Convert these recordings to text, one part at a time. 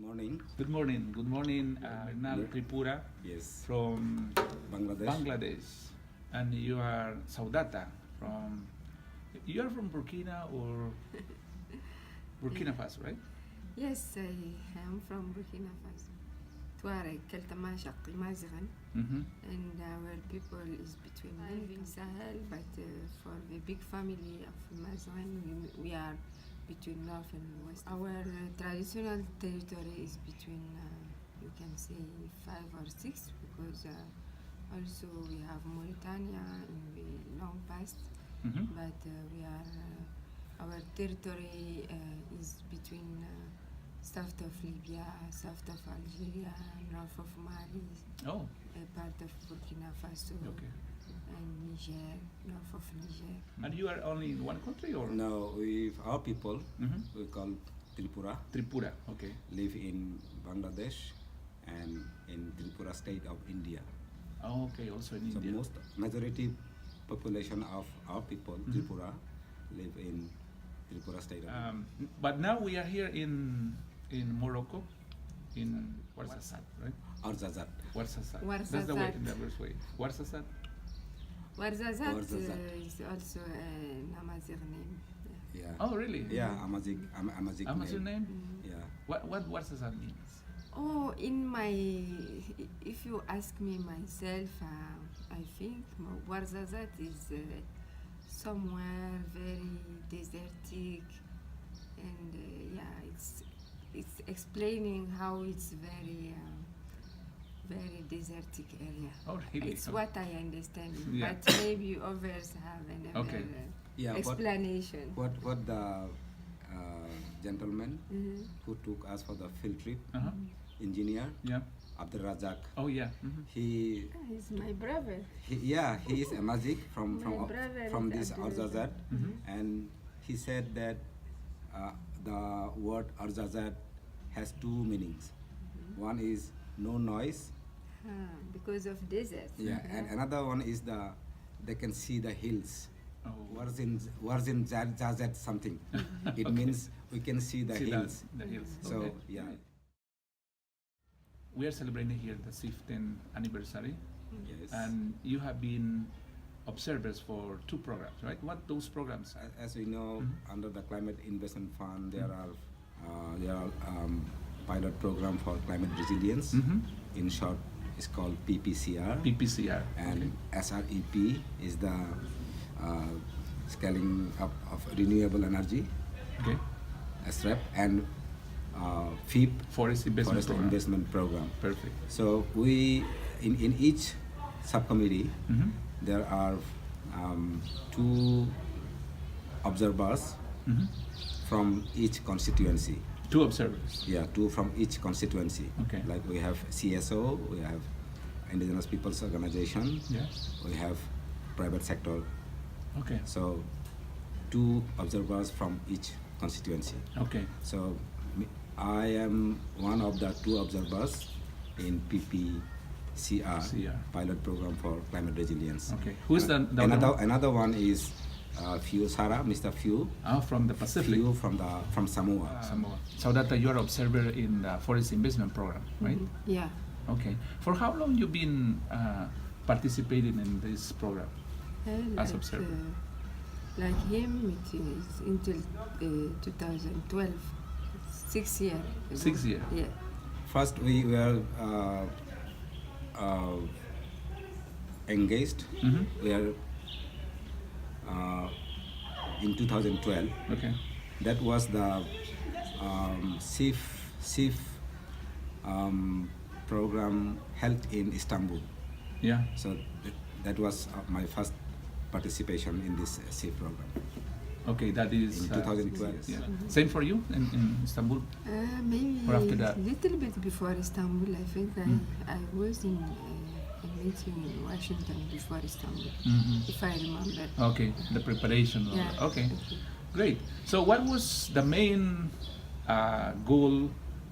Morning. Good morning. Good morning, Nal Tripura Yes. from Bangladesh. Bangladesh. And you are Saudata from. You are from Burkina or Burkina Faso, right? Yes, I am from Burkina Faso. Tuareg, Keltama, Shaqi, Maziran, Mm-hmm. and our people is between in Sahel, but for the big family of Maziran, we are between north and west. Our traditional territory is between, you can say, 5 or 6, because also we have Mauritania in the long past, Mm-hmm. but we are our territory is between south of Libya, south of Algeria, north of Mali, Oh, part of Burkina Faso, okay. and Niger, north of Niger. And you are only in one country or? No, our people, Mm-hmm. we call Tripura, Tripura, okay. live in Bangladesh and in Tripura state of India. Oh, okay, also in So India. most majority population of our people, Mhm. Tripura, live in Tripura state of India. But now we are here in Morocco, in Ouarzazate, right? Ouarzazate. Ouarzazate. That's the way, Ouarzazate. the first way. Ouarzazate. Ouarzazate Ouarzazate. is also an Amazigh name. Yeah. Oh, really? Yeah, Amazigh Amazon name? Yeah. What Ouarzazate means? Oh, if you ask me myself, I think Ouarzazate is somewhere very desertic, and it's explaining how it's very desertic area. Oh, really? It's what I understand, Yeah. but maybe others have another Okay. Yeah, explanation. what the gentleman Mhm. who took us for the field trip, Uh-huh. engineer Yeah. Abdul Razak, Oh, yeah. Mm-hmm. he He's my brother. he is a magic from My brother from is this Abdul Ouarzazate, Mhm. and he said that the word Ouarzazate has two meanings. One is no noise, Because of desert. and another one is they can see the hills. Oh. Ouarzazate something. It Okay. means we can see the See hills. The hills. So Okay. yeah, Right. We are celebrating here the 15th anniversary, yes. and you have been observers for 2 programs, right? What those programs are? As we know, Mhm. under the Climate Investment Fund, there are pilot program for climate resilience. Mhm. In short, it's called PPCR. PPCR. And SREP is the scaling up of renewable energy, Okay. SREP, and FEEP, Forest investment Forest program. Investment Program. Perfect. So we, in each subcommittee, Mhm. there are 2 observers Mhm. from each constituency. 2 observers. Yeah, 2 from each constituency. Okay. Like we have CSO, we have Indigenous Peoples Organization, Yeah. we have private sector. Okay. So 2 observers from each constituency. Okay. So I am one of the 2 observers in PPCR, CR. pilot program for climate resilience. Okay. Who's the other one? Another one is Few Sara, Mr. Few. From the Pacific. Few from Samoa. Samoa. So that you are observer in the forest investment program, right? Yeah. Okay. For how long you been participating in this program? As observer. Like him, it is until 2012, 6 years. 6 years. Yeah. First, we were engaged. Mhm. We are in 2012. Okay. That was the SIF program held in Istanbul. Yeah. So that was my first participation in this SIF program. Okay, that is In 2012. Yeah. Same for you in Istanbul. Maybe Or after that? a little bit before Istanbul. I think I was in a meeting in Washington before Istanbul, Mhm. if I remember. Okay, the preparation. Of Yeah. Okay, great. So, what was the main goal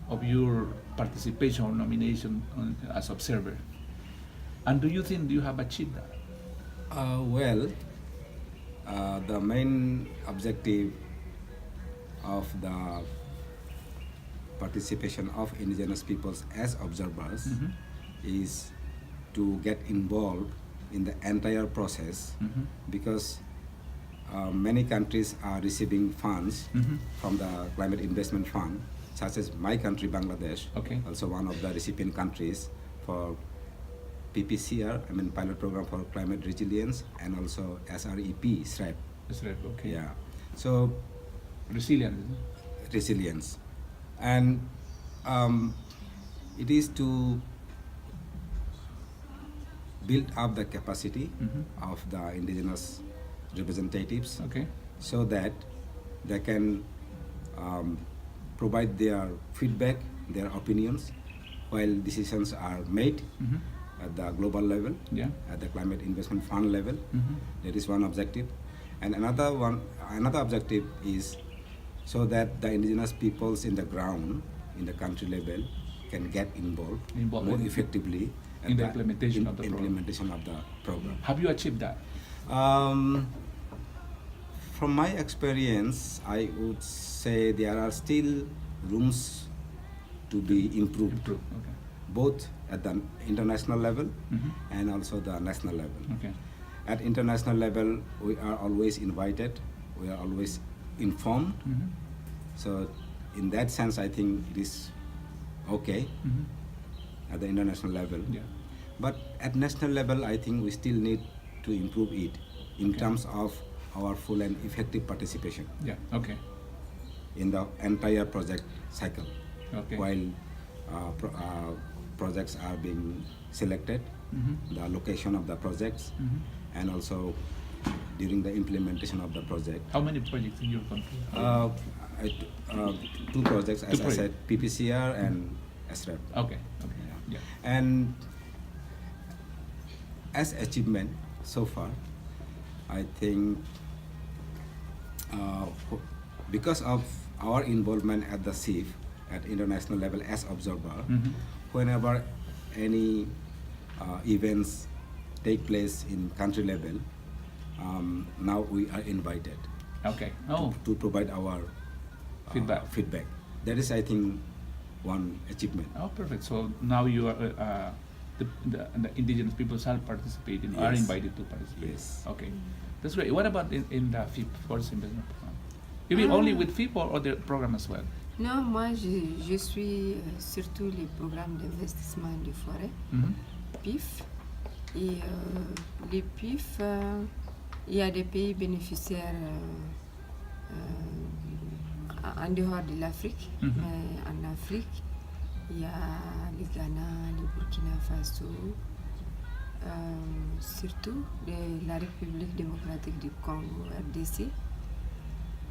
of your participation or nomination as observer? And do you think you have achieved that? The main objective of the participation of indigenous peoples as observers Mhm. is to get involved in the entire process, Mhm. because many countries are receiving funds Mhm. from the Climate Investment Fund, such as my country, Bangladesh, Okay. also one of the recipient countries for PPCR, I mean Pilot Program for Climate Resilience, and also SREP, SREP. That's right. Okay. Yeah. So Resilient. Isn't it? resilience, and it is to build up the capacity Mhm. of the indigenous representatives, Okay. so that they can provide their feedback, their opinions, while decisions are made Mhm. at the global level, Yeah. at the Climate Investment Fund level. Mhm. That is one objective, and another objective is so that the indigenous peoples in the ground, in the country level, can get involved Involved more in- effectively in the implementation of the program. implementation of the program. Have you achieved that? From my experience, I would say there are still rooms to be improved, Improve. Okay. both at the international level Mhm. and also the national level. Okay. At international level, we are always invited, we are always informed. Mhm. So, in that sense, I think it is okay Mhm. at the international level. Yeah. But at national level, I think we still need to improve it in Okay. terms of our full and effective participation Yeah. Okay. in the entire project cycle. Okay. While projects are being selected, Mhm. the location of the projects, Mhm. and also during the implementation of the project. How many projects in your country? Two projects, as Two I said, projects. PPCR and SREP. Okay. Okay. Yeah. And as achievement so far, I think because of our involvement at the CIF at international level as observer, Mhm. whenever any events take place in country level, now we are invited Okay. Oh. to provide our Feedback. feedback. That is, I think, one achievement. Oh, perfect. So now you are the indigenous peoples are participating, are Yes. invited to participate. Yes. Okay, that's great. What about in the FIP, Forest Investment Program? You mean only with FIP or other program as well? Non, moi je suis surtout les programmes d'investissement de forêt, Mhm. PIF. Et les PIF, il y a des pays bénéficiaires en dehors de l'Afrique, Mhm. mais en Afrique, il y a le Ghana, le Burkina Faso, surtout la République démocratique du Congo, RDC.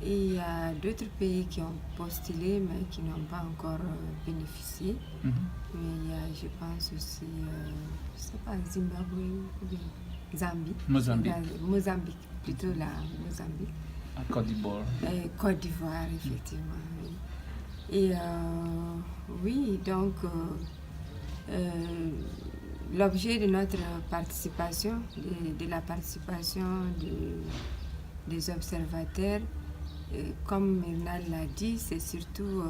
Et il y a d'autres pays qui ont postulé mais qui n'ont pas encore bénéficié. Mhm. Mais il y a, je pense aussi, je sais pas, Zimbabwe ou bien Zambie. Mozambique. Mozambique, plutôt la Mozambique. À Côte d'Ivoire. Côte d'Ivoire, effectivement. Oui. Et oui, donc l'objet de notre participation, de la participation des observateurs, comme Myrna l'a dit, c'est surtout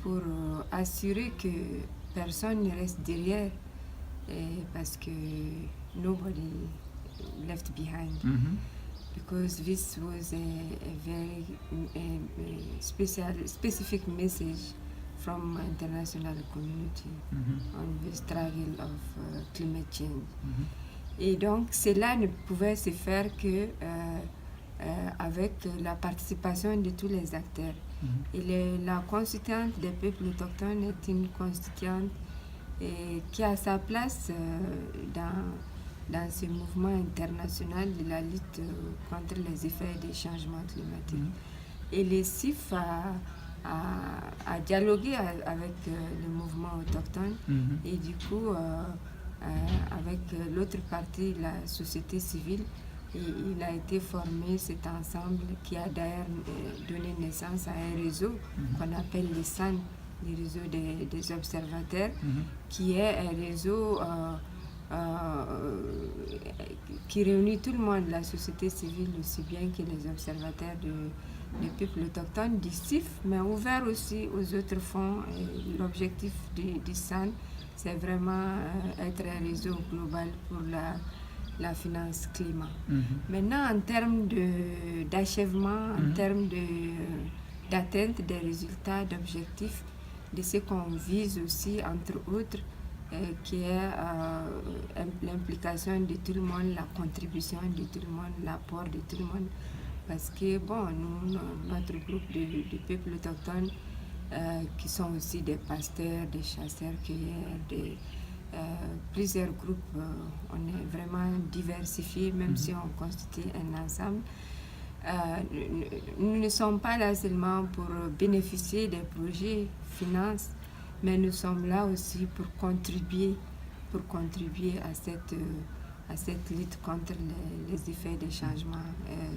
pour assurer que personne ne reste derrière, parce que nobody left behind. Mhm. Because this was a very specific message from international community Mhm. on the struggle of climate change. Mhm. Et donc cela ne pouvait se faire que avec la participation de tous les acteurs. Mhm. Et la constituante des peuples autochtones est une constituante qui a sa place dans ce mouvement international de la lutte contre les effets des changements climatiques. Mhm. Et le CIF a dialogué avec le mouvement autochtone Mhm. et du coup avec l'autre partie, la société civile, et il a été formé cet ensemble qui a d'ailleurs donné naissance à un réseau qu'on appelle le SAN, le réseau des observateurs, Mhm. qui est un réseau qui réunit tout le monde, la société civile aussi bien que les observateurs des peuples autochtones du CIF, mais ouvert aussi aux autres fonds. Et l'objectif du SAN, c'est vraiment être un réseau global pour la finance climat. Maintenant, en termes d'achèvement, en termes d'atteinte des résultats, d'objectifs, de ce qu'on vise aussi, entre autres, qui est l'implication de tout le monde, la contribution de tout le monde, l'apport de tout le monde. Parce que, bon, nous, notre groupe de peuples autochtones, qui sont aussi des pasteurs, des chasseurs-cueilleurs, plusieurs groupes, on est vraiment diversifiés, même si on constitue un ensemble. Nous ne sommes pas là seulement pour bénéficier des projets finances, mais nous sommes là aussi pour contribuer à cette lutte contre les effets des changements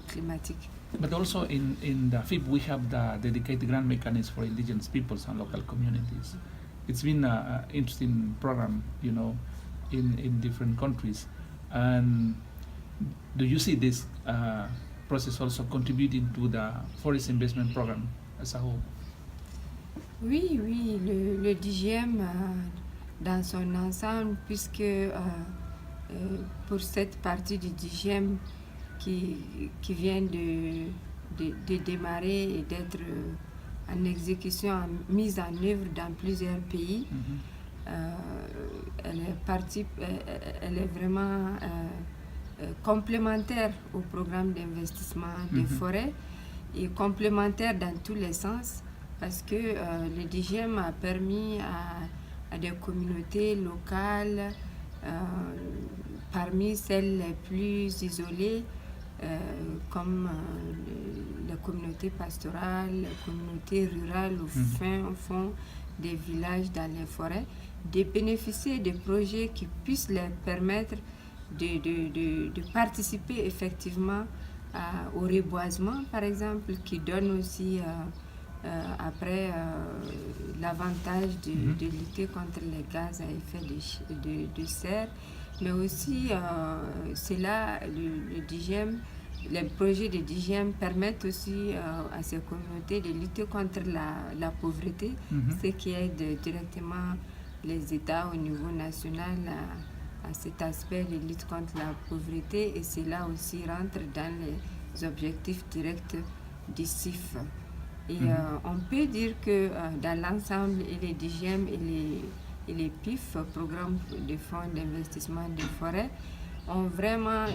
climatiques. But also in the FIP we have the dedicated grant mechanism for indigenous peoples and local communities. It's been an interesting program, you know, in different countries. And do you see this process also contributing to the forest investment program as a whole? Oui, le DGM dans son ensemble, puisque pour cette partie du DGM qui vient de démarrer et d'être en exécution, mise en œuvre dans plusieurs pays, elle est vraiment complémentaire au programme d'investissement des forêts et complémentaire dans tous les sens, parce que le DGM a permis à des communautés locales, parmi celles les plus isolées, comme les communautés pastorales, les communautés rurales au fin fond des villages dans les forêts, de bénéficier de projets qui puissent leur permettre de participer effectivement au reboisement, par exemple, qui donne aussi après l'avantage de lutter contre les gaz à effet de serre, mais aussi le DGM, les projets de DGM permettent aussi à ces communautés de lutter contre la pauvreté, ce qui aide directement les États au niveau national à cet aspect de lutte contre la pauvreté, et cela aussi rentre dans les objectifs directs du CIF. Et on peut dire que dans l'ensemble, les DGM et les PIF, Programmes de Fonds d'investissement des forêts, ont vraiment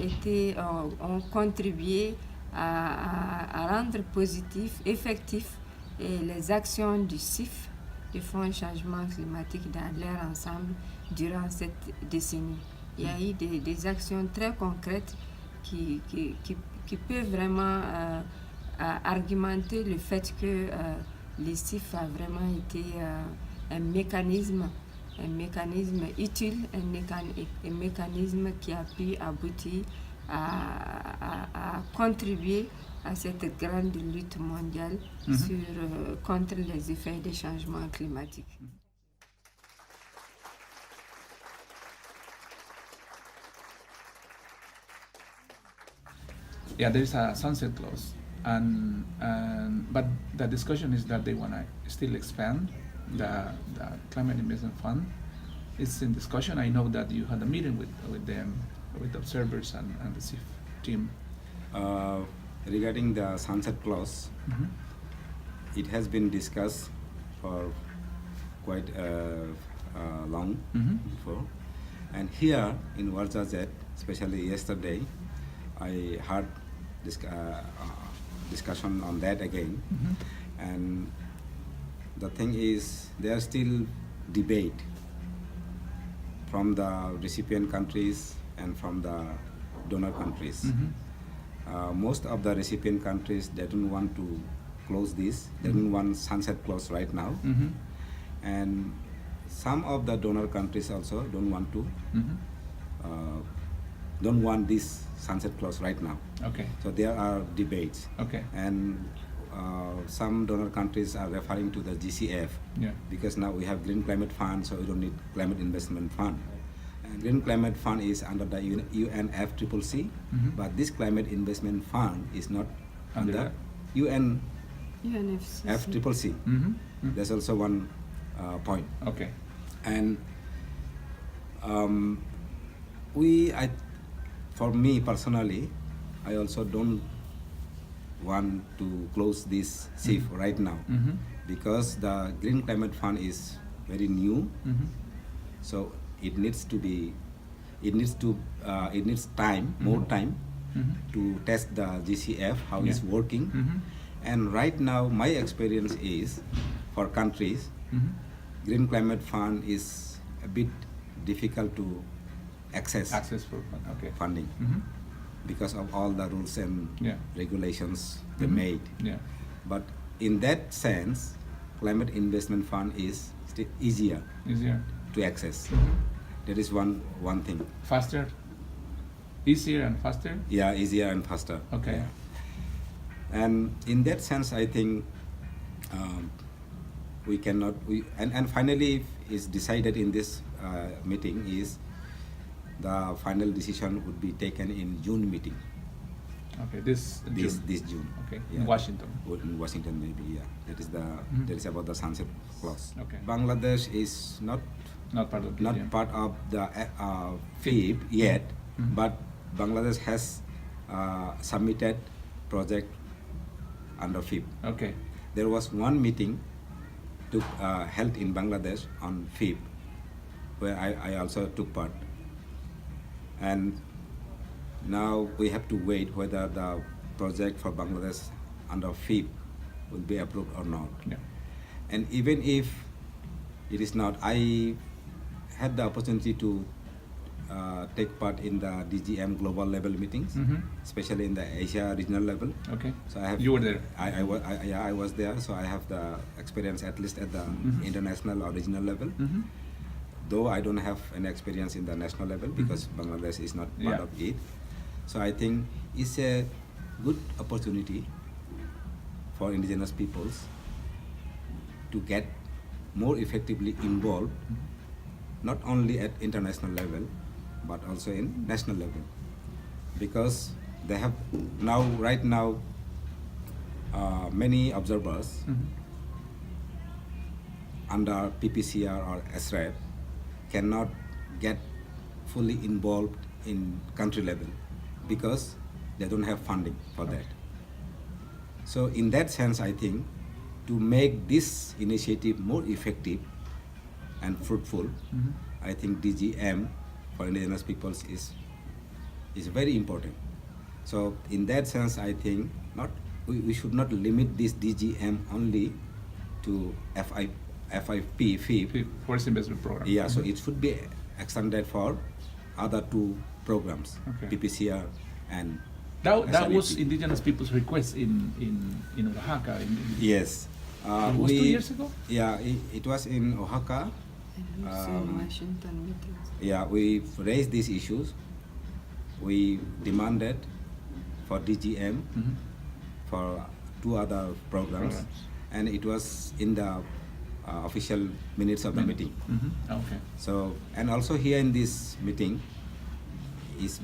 ont contribué à rendre positif, effectif les actions du CIF, du Fonds changement climatique, dans leur ensemble durant cette décennie. Il y a eu des actions très concrètes qui peuvent vraiment argumenter le fait que le CIF a vraiment été un mécanisme utile, un mécanisme qui a pu aboutir à contribuer à cette grande lutte mondiale contre les effets des changements climatiques. Yeah, there is a sunset clause, but the discussion is that they want to still expand the climate investment fund. It's in discussion. I know that you had a meeting with them, with observers and the CIF team. Regarding the sunset clause, it has been discussed for quite long before, and here in Ouarzazate, especially yesterday, I heard discussion on that again, and the thing is there is still debate from the recipient countries and from the donor countries. Most of the recipient countries, they don't want to close this, they don't want sunset clause right now, and some of the donor countries also don't want to don't want this sunset clause right now. Okay. So there are debates. Okay. And some donor countries are referring to the GCF, because now we have Green Climate Fund, so we don't need Climate Investment Fund. And Green Climate Fund is under the UNFCCC, but this Climate Investment Fund is not under UN UNFCCC. FCCC. That's also one point. Okay. And for me personally, I also don't want to close this shift right now, because the Green Climate Fund is very new, so it needs time, more time to test the GCF, how it's working. And right now, my experience is, for countries, Green Climate Fund is a bit difficult to access For funding because of all the rules and regulations they made. Yeah. But in that sense, Climate Investment Fund is still easier to access. That is one thing. Faster, easier and faster. Yeah, easier and faster. Okay. Yeah. And in that sense, I think we cannot. And finally, is decided in this meeting is the final decision would be taken in June meeting. Okay, this June. Okay, Yeah. in Washington. In Washington, maybe. Yeah, that is that is about the sunset clause. Okay. Bangladesh is not Not part of DGM. part of the FIP yet, but Bangladesh has submitted project under FIP. Okay. There was one meeting held in Bangladesh on FIP, where I also took part. And now we have to wait whether the project for Bangladesh under FIP will be approved or not. Yeah. And even if it is not, I had the opportunity to take part in the DGM global level meetings, especially in the Asia regional level. Okay. So I have. You were there. I was there, so I have the experience at least at the international or regional level. Though I don't have any experience in the national level because Bangladesh is not part of it. So I think it's a good opportunity for indigenous peoples to get more effectively involved, not only at international level, but also in national level, because they have right now many observers under PPCR or SREP cannot get fully involved in country level because they don't have funding for that. So in that sense, I think to make this initiative more effective and fruitful, I think DGM for indigenous peoples is very important. So in that sense, I think we should not limit this DGM only to FIP. Forest Investment Program. Yeah, so it should be extended for other two programs, Okay. PPCR and That was SREP. indigenous people's request in Oaxaca. Yes. It was 2 years ago? Yeah, it was in Oaxaca. And also Washington meetings. Yeah, we raised these issues. We demanded for DGM for two other programs, and it was in the official minutes of the meeting. Okay. So, and also here in this meeting is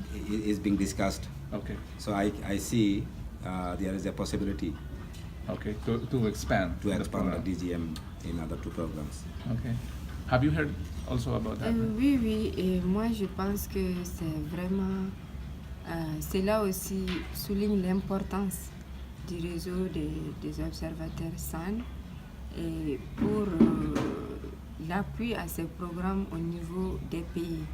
being discussed. Okay. So I see there is a possibility Okay. To expand. to the expand the program. DGM in other two programs. Okay. Have you heard also about that? Oui, et moi je pense que c'est vraiment, cela aussi souligne l'importance du réseau des observateurs SAN et pour l'appui à ces programmes au niveau des pays.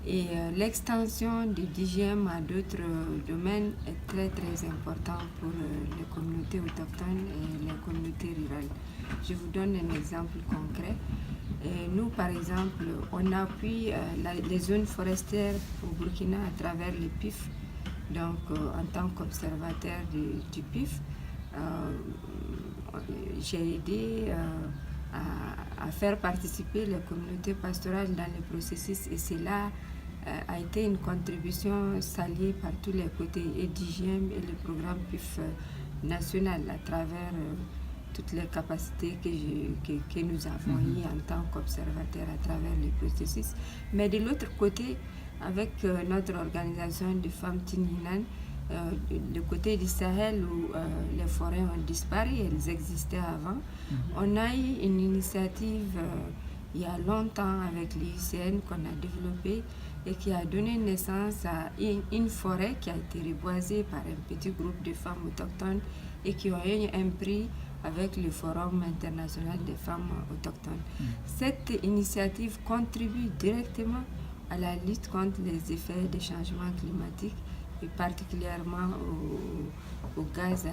Et l'extension du DGM à d'autres domaines est très très important pour les communautés autochtones et les communautés rurales. Je vous donne un exemple concret. Et nous, par exemple, on appuie les zones forestières au Burkina à travers le PIF. Donc, en tant qu'observateur du PIF, j'ai aidé à faire participer les communautés pastorales dans le processus et cela a été une contribution saluée par tous les côtés, et DGM et le programme PIF national à travers toutes les capacités que nous avons eues en tant qu'observateurs à travers le processus. Mais de l'autre côté, avec notre organisation de femmes Tininan, le côté du Sahel où les forêts ont disparu, elles existaient avant. On a eu une initiative il y a longtemps avec l'IUCN qu'on a développée et qui a donné naissance à une forêt qui a été reboisée par un petit groupe de femmes autochtones et qui ont eu un prix avec le Forum international des femmes autochtones. Cette initiative contribue directement à la lutte contre les effets des changements climatiques et particulièrement au gaz à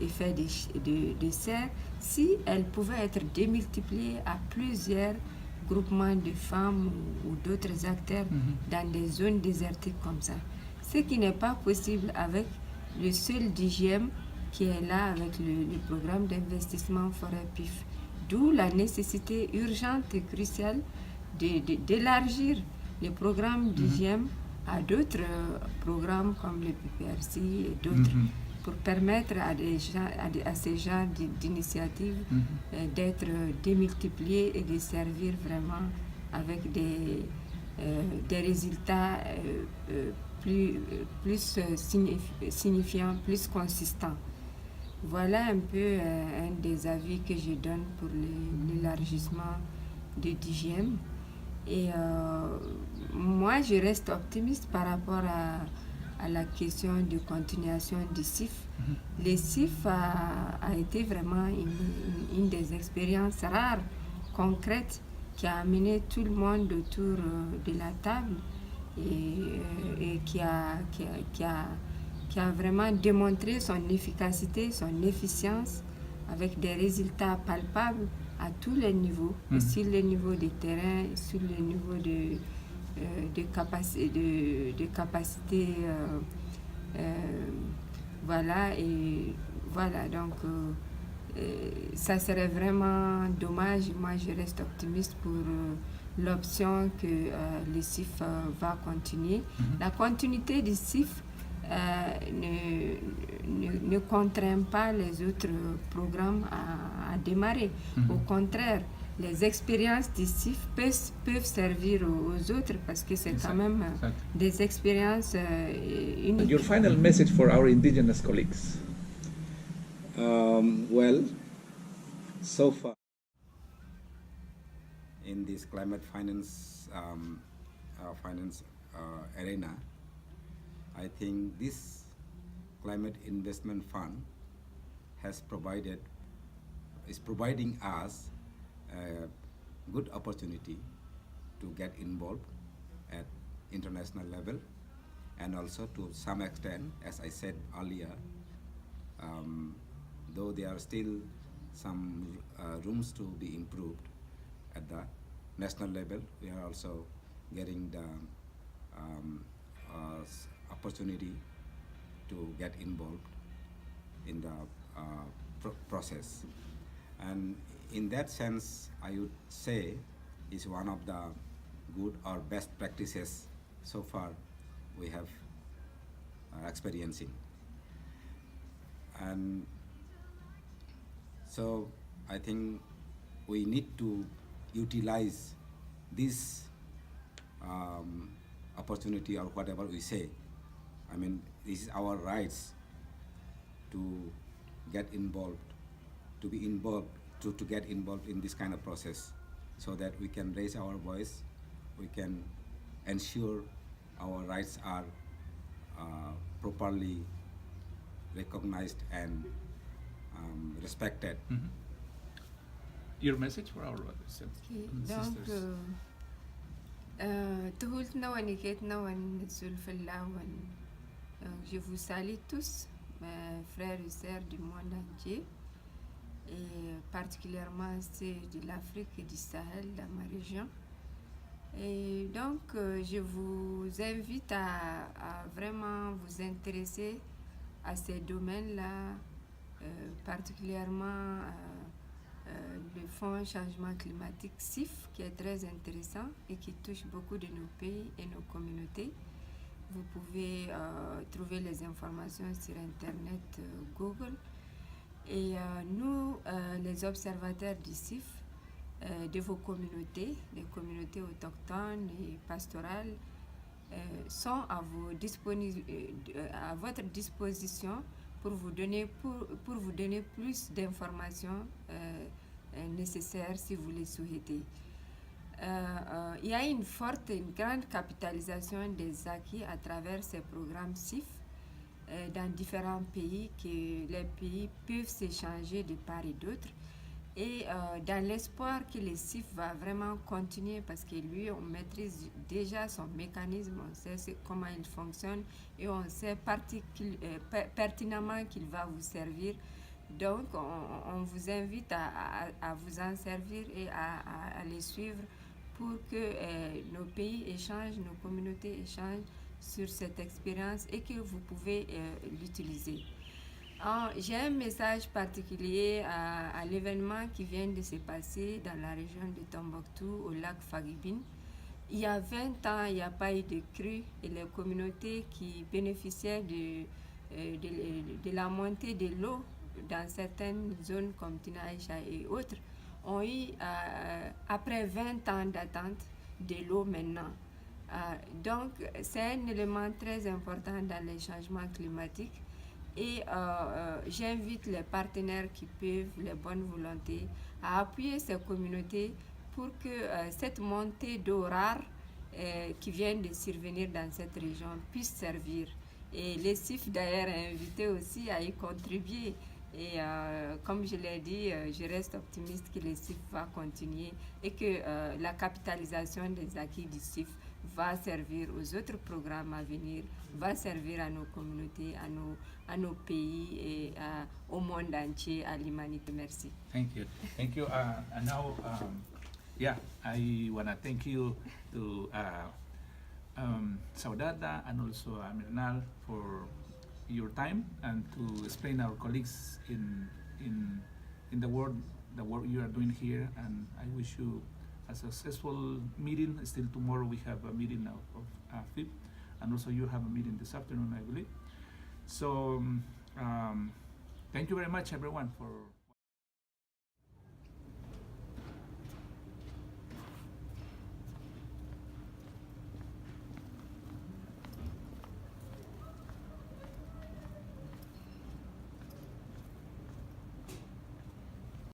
effet de serre, si elle pouvait être démultipliée à plusieurs groupements de femmes ou d'autres acteurs dans des zones désertiques comme ça. Ce qui n'est pas possible avec le seul DGM qui est là avec le programme d'investissement forêt PIF. D'où la nécessité urgente et cruciale d'élargir les programmes d'IGM à d'autres programmes comme le PPRC et d'autres pour permettre à ces genres d'initiatives d'être démultipliés et de servir vraiment avec des résultats plus signifiants, plus consistants. Voilà un peu un des avis que je donne pour l'élargissement de DGM. Et moi, je reste optimiste par rapport à la question de continuation du CIF. Le CIF a été vraiment une des expériences rares, concrètes, qui a amené tout le monde autour de la table et qui a vraiment démontré son efficacité, son efficience, avec des résultats palpables à tous les niveaux, sur le niveau du terrain, sur le niveau de capacité, voilà, et voilà, donc ça serait vraiment dommage. Moi, je reste optimiste pour l'option que le CIF va continuer. La continuité du CIF ne contraint pas les autres programmes à démarrer. Au contraire, les expériences du CIF peuvent servir aux autres parce que c'est quand même des expériences uniques. Your final message for our indigenous colleagues? Well, so far in this climate finance arena, I think this climate investment fund is providing us a good opportunity to get involved at international level, and also to some extent, as I said earlier, though there are still some rooms to be improved at the national level, we are also getting the opportunity to get involved in the process. And in that sense, I would say is one of the good or best practices so far we have experiencing. And so I think we need to utilize this opportunity, or whatever we say. I mean, this is our rights to get involved, to be involved, to get involved in this kind of process, so that we can raise our voice, we can ensure our rights are properly recognized and respected. Your message for our brothers and Donc, sisters? تهولتنا ونكيتنا ونزولفلا je vous salue tous, mes frères et sœurs du monde entier, et particulièrement ceux de l'Afrique et du Sahel, dans ma région. Et donc, je vous invite à vraiment vous intéresser à ces domaines-là, particulièrement le Fonds Changement Climatique CIF, qui est très intéressant et qui touche beaucoup de nos pays et nos communautés. Vous pouvez trouver les informations sur Internet, Google. Et nous, les observateurs du CIF, de vos communautés, les communautés autochtones et pastorales, sont à votre disposition pour vous donner plus d'informations nécessaires si vous les souhaitez. Il y a une grande capitalisation des acquis à travers ces programmes CIF dans différents pays, que les pays peuvent s'échanger de part et d'autre. Et dans l'espoir que le CIF va vraiment continuer, parce que lui, on maîtrise déjà son mécanisme, on sait comment il fonctionne et on sait pertinemment qu'il va vous servir. Donc, on vous invite à vous en servir et à les suivre pour que nos pays échangent, nos communautés échangent sur cette expérience et que vous pouvez l'utiliser. J'ai un message particulier à l'événement qui vient de se passer dans la région de Tombouctou, au lac Fagibine. Il y a 20 ans, il n'y a pas eu de crue et les communautés qui bénéficiaient de la montée de l'eau dans certaines zones comme Tinaïcha et autres ont eu, après 20 ans d'attente, de l'eau maintenant. Donc, c'est un élément très important dans les changements climatiques. Et j'invite les partenaires qui peuvent, les bonnes volontés, à appuyer ces communautés pour que cette montée d'eau rare qui vient de survenir dans cette région puisse servir. Et les CIF d'ailleurs est invité aussi à y contribuer. Et comme je l'ai dit, je reste optimiste que le CIF va continuer et que la capitalisation des acquis du CIF va servir aux autres programmes à venir, va servir à nos communautés, à nos pays et au monde entier, à l'humanité. Merci. Thank you. Thank you. And now, yeah, I want to thank you to Saudada and also Mirnal for your time and to explain our colleagues in the work you are doing here. And I wish you a successful meeting. Still tomorrow we have a meeting of FIP, and also you have a meeting this afternoon, I believe. So thank you very much, everyone, for